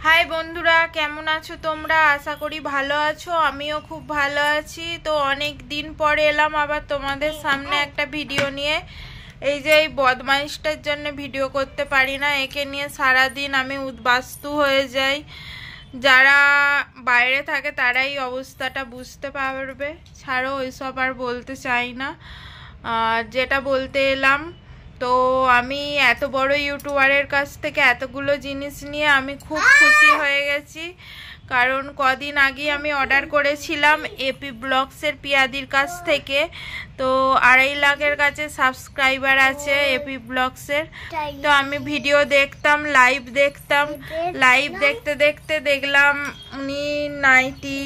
High বন্ধুরা, কেমন আছো তোমরা? আশা করি ভালো আছো। আমিও খুব ভালো আছি। তো অনেক দিন পরে এলাম আবার তোমাদের সামনে একটা ভিডিও নিয়ে। এই যে এই বদমাইশটার জন্য ভিডিও করতে পারি না, একে নিয়ে সারাদিন আমি উদ্বাস্তু হয়ে যাই। যারা বাইরে থাকে তারাই অবস্থাটা বুঝতে পারবে। ছাড়ো, ওইসব আর বলতে চাই না। যেটা বলতে এলাম, তো আমি এত বড় ইউটিউবারের কাছ থেকে এতগুলো জিনিস নিয়ে আমি খুব খুশি হয়ে গেছি। কারণ কদিন আগে আমি অর্ডার করেছিলাম এপি ব্লগসের পিয়াদির কাছ থেকে। তো 2.5 লাখের কাছে সাবস্ক্রাইবার আছে এপি ব্লগসের। তো আমি ভিডিও দেখতাম, লাইভ দেখতাম। লাইভ দেখতে দেখতে দেখলাম উনি নাইটি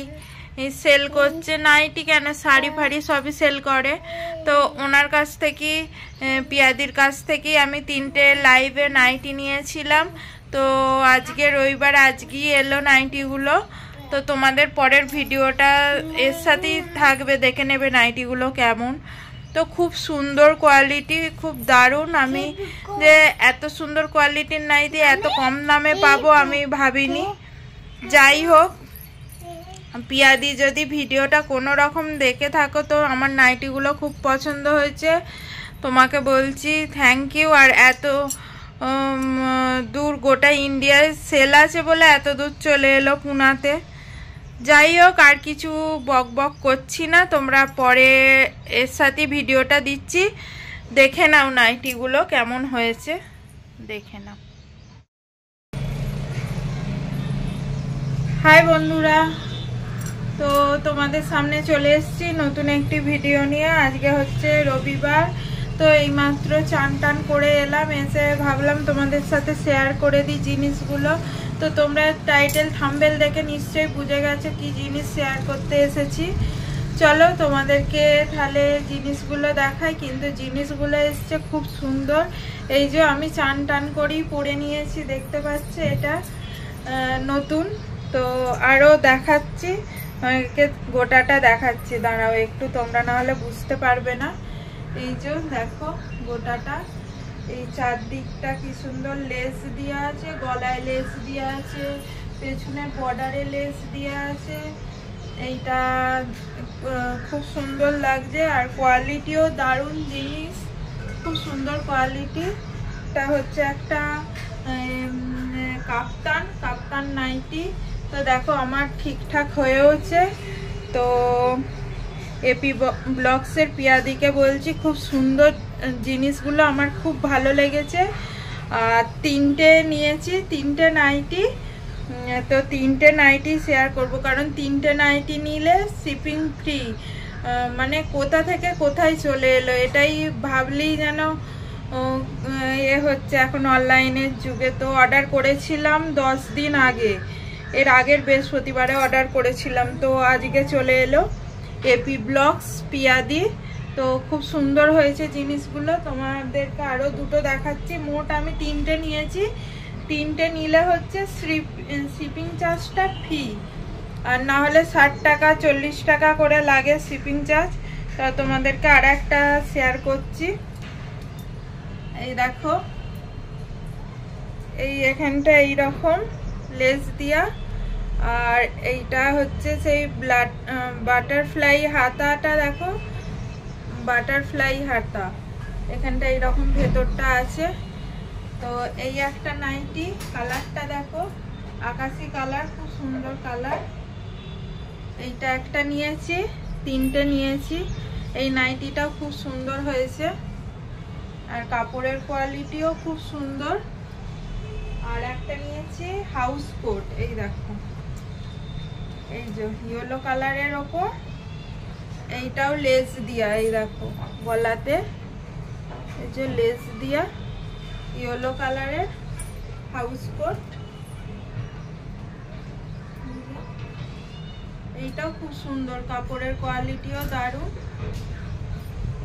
সেল করছে। নাইটি কেন, শাড়ি ফাড়ি সবই সেল করে। তো ওনার কাছ থেকে, পিয়াদির কাছ থেকে আমি 3টে লাইভে নাইটি নিয়েছিলাম। তো আজকে রবিবার, আজকেই এলো নাইটিগুলো। তো তোমাদের পরের ভিডিওটা এর সাথেই থাকবে, দেখে নেবে নাইটিগুলো কেমন। তো খুব সুন্দর কোয়ালিটি, খুব দারুণ। আমি যে এত সুন্দর কোয়ালিটির নাইটি এত কম দামে পাবো আমি ভাবিনি। যাই হোক, পিয়াদি যদি ভিডিওটা কোনো রকম দেখে থাকো, তো আমার নাইটিগুলো খুব পছন্দ হয়েছে। তোমাকে বলছি থ্যাংক ইউ। আর এত দূর গোটা ইন্ডিয়ায় সেল আছে বলে এত দূর চলে এলো পুনাতে। যাই হোক, আর কিছু বক বক করছি না, তোমরা পরে এর সাথে ভিডিওটা দিচ্ছি, দেখে নাও নাইটিগুলো কেমন হয়েছে, দেখে নাও। হাই বন্ধুরা, তো তোমাদের সামনে চলে এসেছি নতুন একটি ভিডিও নিয়ে। আজকে হচ্ছে রবিবার। তো এইমাত্র চান টান করে এলাম, এসে ভাবলাম তোমাদের সাথে শেয়ার করে দিই জিনিসগুলো। তো তোমরা টাইটেল থাম্বনেল দেখে নিশ্চয়ই বুঝে গেছো কি জিনিস শেয়ার করতে এসেছি। চলো তোমাদেরকে তাহলে জিনিসগুলো দেখাই। কিন্তু জিনিসগুলো এসছে খুব সুন্দর। এই যে আমি চান টান করেই পরে নিয়েছি, দেখতে পাচ্ছ, এটা নতুন। তো আরও দেখাচ্ছি, গোটাটা দেখাচ্ছি, দাঁড়াও একটু, তোমরা না হলে বুঝতে পারবে না। এই যে দেখো গোটাটা, এই চারদিকটা কি সুন্দর লেস দেওয়া আছে, গলায় লেস দেওয়া আছে, পেছনে বর্ডারে লেস দেওয়া আছে। এইটা খুব সুন্দর লাগছে, আর কোয়ালিটিও দারুণ জিনিস, খুব সুন্দর কোয়ালিটি। এটা হচ্ছে একটা কাপ্তান নাইটি। তো দেখো আমার ঠিকঠাক হয়েওছে। তো এপি ব্লগসের পিয়াদিকে বলছি, খুব সুন্দর জিনিসগুলো আমার খুব ভালো লেগেছে। আর 3টে নিয়েছি, 3টে নাইটি। তো 3টে নাইটি শেয়ার করব, কারণ 3টে নাইটি নিলে শিপিং ফ্রি। মানে কোথা থেকে কোথায় চলে এলো, এটাই ভাবলেই যেন এ হচ্ছে এখন অনলাইনের যুগে। তো অর্ডার করেছিলাম 10 দিন আগে, এর আগের বৃহস্পতিবারে অর্ডার করেছিলাম। তো আজকে চলে এলো এপি ব্লগস পিয়াদি। তো খুব সুন্দর হয়েছে জিনিসগুলো। তোমাদেরকে আরও 2টো দেখাচ্ছি। মোট আমি 3টে নিয়েছি। 3টে নিলে হচ্ছে শিপিং চার্জটা ফ্রি, আর না হলে 60 টাকা 40 টাকা করে লাগে শিপিং চার্জ। তো তোমাদেরকে আর একটা শেয়ার করছি। এই দেখো, এই এখানটা এইরকম লেস দিয়া, আর এইটা হচ্ছে সেই বাটারফ্লাই হাতাটা, দেখো বাটারফ্লাই হাতা, এখানটা এইরকম ভেতরটা আছে। তো এই একটা নাইটি, কালারটা দেখো আকাশি কালার, খুব সুন্দর কালার। এইটা একটা নিয়েছি, 3টে নিয়েছি। এই নাইটিটাও খুব সুন্দর হয়েছে, আর কাপড়ের কোয়ালিটিও খুব সুন্দর। আর একটা নিয়েছি হাউস কোট, এই দেখো, এই যে ইয়েলো কালারের ওপর, এইটাও লেস দিয়া, এই দেখো গলাতে এই যে লেস দিয়া ইয়েলো কালারের হাউস কোট। এইটাও খুব সুন্দর, কাপড়ের কোয়ালিটিও দারুণ।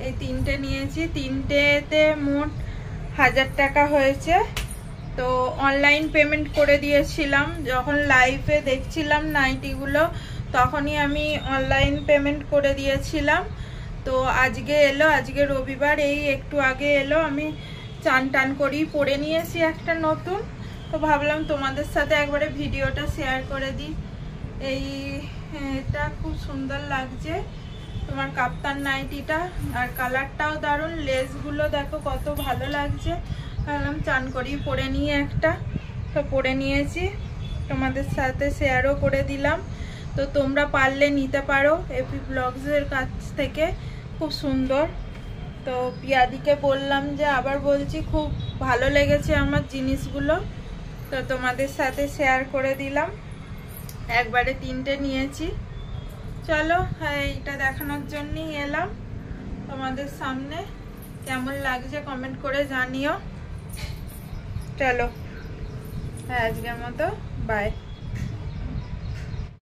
এই 3টে নিয়েছি, 3টেতে মোট 1000 টাকা হয়েছে। তো অনলাইন পেমেন্ট করে দিয়েছিলাম, যখন লাইভে দেখছিলাম নাইটিগুলো তখনই আমি অনলাইন পেমেন্ট করে দিয়েছিলাম। তো আজকে এলো, আজকে রবিবার, এই একটু আগে এলো। আমি চান টান করেই পরে নিয়েছি একটা নতুন। তো ভাবলাম তোমাদের সাথে একবারে ভিডিওটা শেয়ার করে দিই। এটা খুব সুন্দর লাগছে তোমার কাপ্তান নাইটিটা, আর কালারটাও দারুণ, লেসগুলো দেখো কত ভালো লাগছে। ভাবলাম চান করি পরে নিয়ে একটা, তো পরে নিয়েছি, তোমাদের সাথে শেয়ারও করে দিলাম। তো তোমরা পারলে নিতে পারো এপি ব্লগসের কাছ থেকে, খুব সুন্দর। তো পিয়াদিকে বললাম যে আবার বলছি খুব ভালো লেগেছে আমার জিনিসগুলো, তো তোমাদের সাথে শেয়ার করে দিলাম। একবারে 3টে নিয়েছি। চলো এইটা দেখানোর জন্যই এলাম তোমাদের সামনে, কেমন লাগছে কমেন্ট করে জানিও। চলো আজকের মতো বাই।